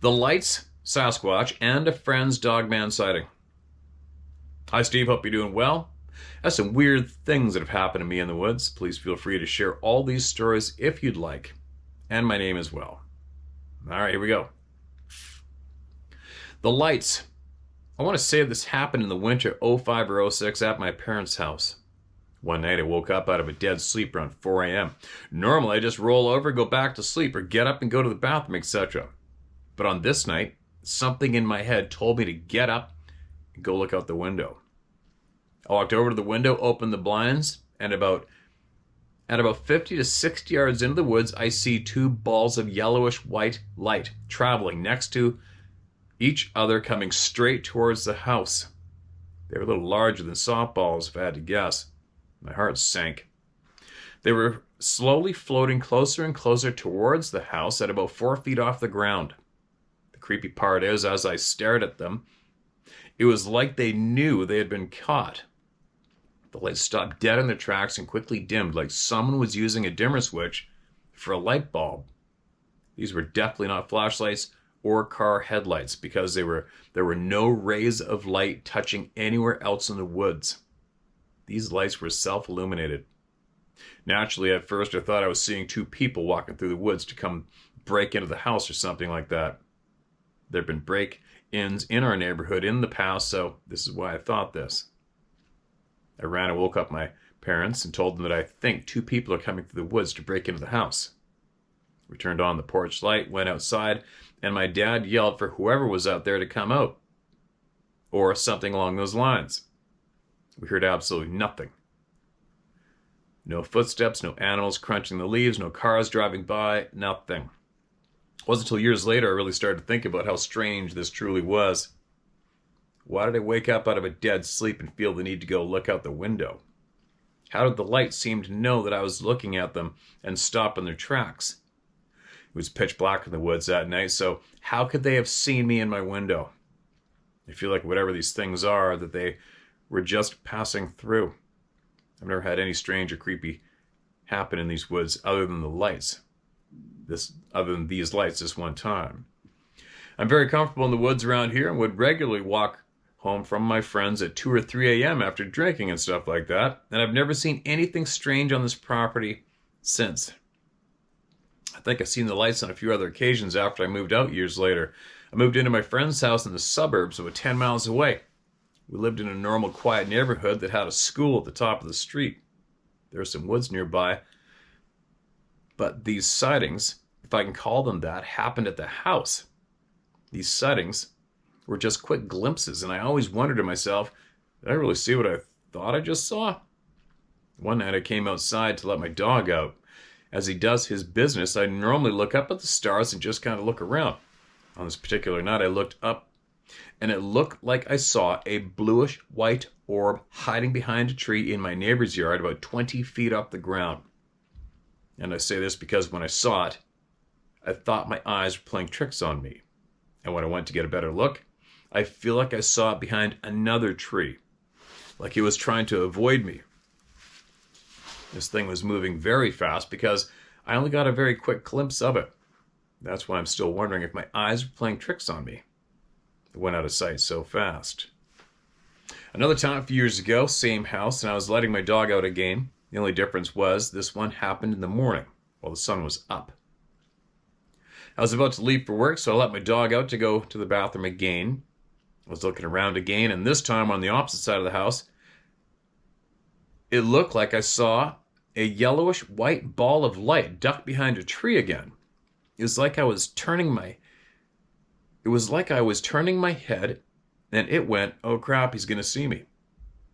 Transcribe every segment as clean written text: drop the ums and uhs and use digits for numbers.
The Lights, Sasquatch, and a friend's dogman sighting. Hi, Steve. Hope you're doing well. I have some weird things that have happened to me in the woods. Please feel free to share all these stories if you'd like. And my name as well. All right, here we go. The Lights. I want to say this happened in the winter 05 or 06 at my parents' house. One night I woke up out of a dead sleep around 4 a.m. Normally I just roll over, go back to sleep, or get up and go to the bathroom, etc. But on this night, something in my head told me to get up and go look out the window. I walked over to the window, opened the blinds, and about 50 to 60 yards into the woods, I see two balls of yellowish white light traveling next to each other, coming straight towards the house. They were a little larger than softballs, if I had to guess. My heart sank. They were slowly floating closer and closer towards the house at about 4 feet off the ground. The creepy part is, as I stared at them, it was like they knew they had been caught. The lights stopped dead in their tracks and quickly dimmed, like someone was using a dimmer switch for a light bulb. These were definitely not flashlights or car headlights, because there were no rays of light touching anywhere else in the woods. These lights were self-illuminated. Naturally, at first I thought I was seeing two people walking through the woods to come break into the house or something like that. There have been break-ins in our neighborhood in the past, so this is why I thought this. I ran and woke up my parents and told them that I think two people are coming through the woods to break into the house. We turned on the porch light, went outside, and my dad yelled for whoever was out there to come out, or something along those lines. We heard absolutely nothing. No footsteps, no animals crunching the leaves, no cars driving by, nothing. It wasn't until years later I really started to think about how strange this truly was. Why did I wake up out of a dead sleep and feel the need to go look out the window? How did the lights seem to know that I was looking at them and stop in their tracks? It was pitch black in the woods that night, so how could they have seen me in my window? I feel like whatever these things are, that they were just passing through. I've never had any strange or creepy happen in these woods other than the lights. Other than these lights this one time. I'm very comfortable in the woods around here and would regularly walk home from my friends at 2 or 3 a.m. after drinking and stuff like that. And I've never seen anything strange on this property since. I think I've seen the lights on a few other occasions after I moved out years later. I moved into my friend's house in the suburbs about 10 miles away. We lived in a normal, quiet neighborhood that had a school at the top of the street. There are some woods nearby. But these sightings, if I can call them that, happened at the house. These sightings were just quick glimpses, and I always wondered to myself, did I really see what I thought I just saw? One night I came outside to let my dog out. As he does his business, I normally look up at the stars and just kind of look around. On this particular night, I looked up, and it looked like I saw a bluish-white orb hiding behind a tree in my neighbor's yard about 20 feet off the ground. And I say this because when I saw it, I thought my eyes were playing tricks on me. And when I went to get a better look, I feel like I saw it behind another tree, like it was trying to avoid me. This thing was moving very fast because I only got a very quick glimpse of it. That's why I'm still wondering if my eyes were playing tricks on me. It went out of sight so fast. Another time a few years ago, same house, and I was letting my dog out again. The only difference was this one happened in the morning while the sun was up. I was about to leave for work, so I let my dog out to go to the bathroom again. I was looking around again, and this time on the opposite side of the house, it looked like I saw a yellowish white ball of light ducked behind a tree again. It was like I was turning my head, and it went, oh crap, he's gonna see me.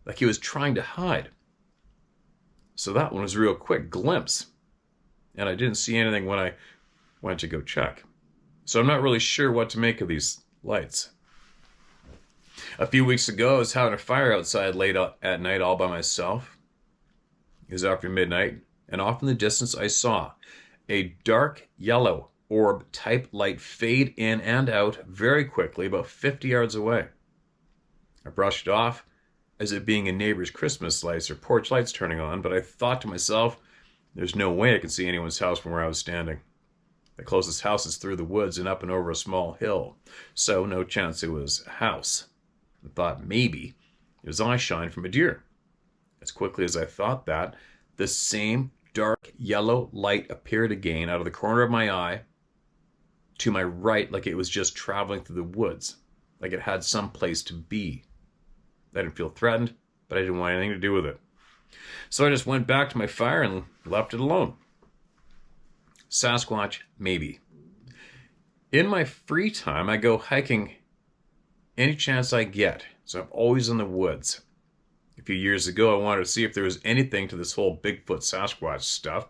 Like he was trying to hide. So that one was a real quick glimpse. And I didn't see anything when I went to go check. So I'm not really sure what to make of these lights. A few weeks ago, I was having a fire outside late at night all by myself. It was after midnight, and off in the distance I saw a dark yellow orb type light fade in and out very quickly about 50 yards away. I brushed it off as it being a neighbor's Christmas lights or porch lights turning on, but I thought to myself, there's no way I can see anyone's house from where I was standing. The closest house is through the woods and up and over a small hill, so no chance it was a house. I thought maybe it was eye shine from a deer. As quickly as I thought that, the same dark yellow light appeared again out of the corner of my eye to my right, like it was just traveling through the woods, like it had some place to be. I didn't feel threatened, but I didn't want anything to do with it. So I just went back to my fire and left it alone. Sasquatch, maybe. In my free time, I go hiking any chance I get, so I'm always in the woods. A few years ago, I wanted to see if there was anything to this whole Bigfoot Sasquatch stuff,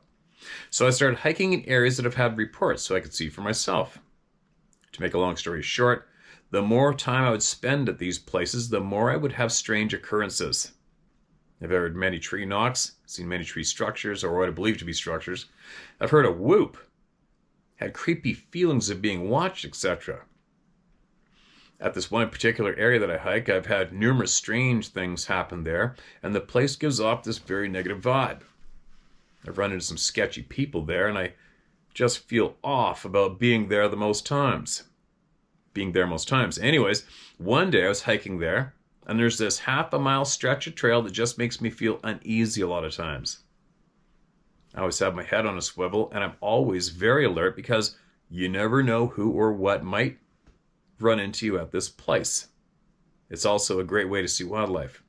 so I started hiking in areas that have had reports so I could see for myself. To make a long story short, the more time I would spend at these places, the more I would have strange occurrences. I've heard many tree knocks, seen many tree structures, or what I believe to be structures. I've heard a whoop, had creepy feelings of being watched, etc. At this one particular area that I hike, I've had numerous strange things happen there, and the place gives off this very negative vibe. I've run into some sketchy people there, and I just feel off about being there most times. Anyways, one day I was hiking there, and there's this half-a-mile stretch of trail that just makes me feel uneasy a lot of times. I always have my head on a swivel, and I'm always very alert because you never know who or what might run into you at this place. It's also a great way to see wildlife.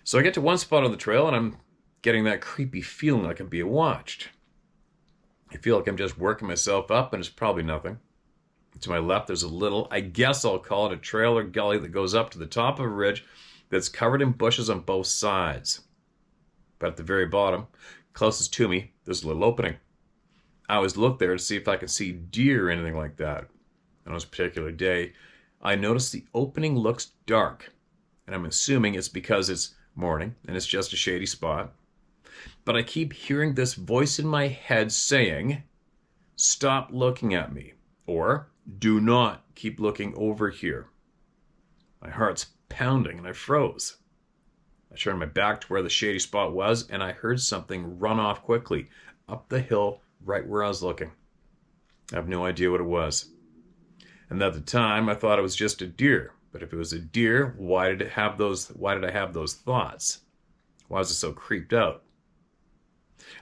So I get to one spot on the trail, and I'm getting that creepy feeling like I'm being watched. I feel like I'm just working myself up, and it's probably nothing. To my left, there's a little, I guess I'll call it a trail or gully that goes up to the top of a ridge that's covered in bushes on both sides. But at the very bottom, closest to me, there's a little opening. I always look there to see if I can see deer or anything like that. And on this particular day, I notice the opening looks dark. And I'm assuming it's because it's morning and it's just a shady spot. But I keep hearing this voice in my head saying, "Stop looking at me," or "Do not keep looking over here." My heart's pounding and I froze. I turned my back to where the shady spot was, and I heard something run off quickly up the hill right where I was looking. I have no idea what it was. And at the time, I thought it was just a deer. But if it was a deer, why did I have those thoughts? Why was it so creeped out?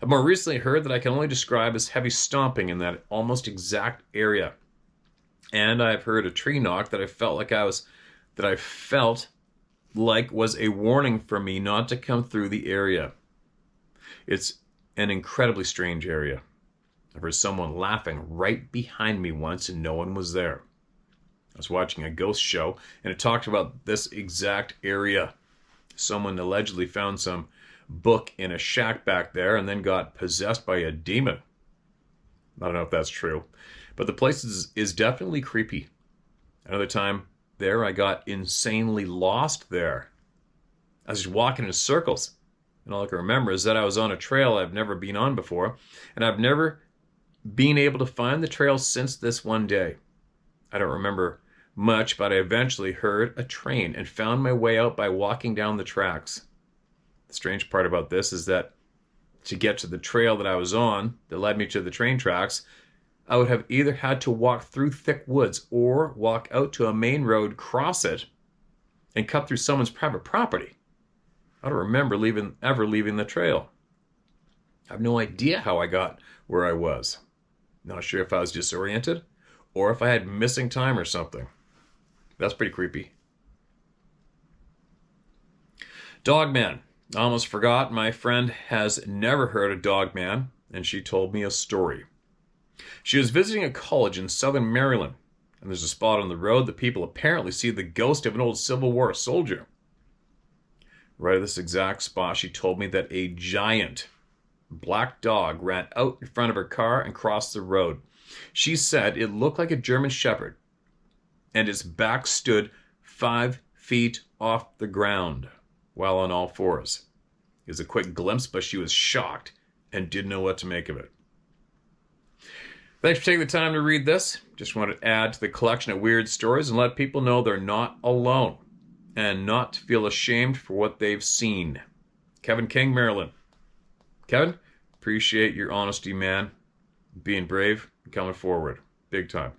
I've more recently heard that I can only describe as heavy stomping in that almost exact area. And I've heard a tree knock that I felt like was a warning for me not to come through the area. It's an incredibly strange area. I've heard someone laughing right behind me once and no one was there. I was watching a ghost show and it talked about this exact area. Someone allegedly found some book in a shack back there and then got possessed by a demon. I don't know if that's true, but the place is definitely creepy. Another time there, I got insanely lost there. I was just walking in circles, and all I can remember is that I was on a trail I've never been on before, and I've never been able to find the trail since this one day. I don't remember much, but I eventually heard a train and found my way out by walking down the tracks. The strange part about this is that to get to the trail that I was on that led me to the train tracks, I would have either had to walk through thick woods or walk out to a main road, cross it, and cut through someone's private property. I don't remember ever leaving the trail. I have no idea how I got where I was. Not sure if I was disoriented or if I had missing time or something. That's pretty creepy. Dogman. I almost forgot, my friend has never heard of Dogman, and she told me a story. She was visiting a college in southern Maryland, and there's a spot on the road that people apparently see the ghost of an old Civil War soldier. Right at this exact spot, she told me that a giant black dog ran out in front of her car and crossed the road. She said it looked like a German Shepherd, and its back stood 5 feet off the ground while on all fours. It was a quick glimpse, but she was shocked and didn't know what to make of it. Thanks for taking the time to read this. Just wanted to add to the collection of weird stories and let people know they're not alone and not to feel ashamed for what they've seen. Kevin King, Maryland. Kevin, appreciate your honesty, man. Being brave. coming forward big time.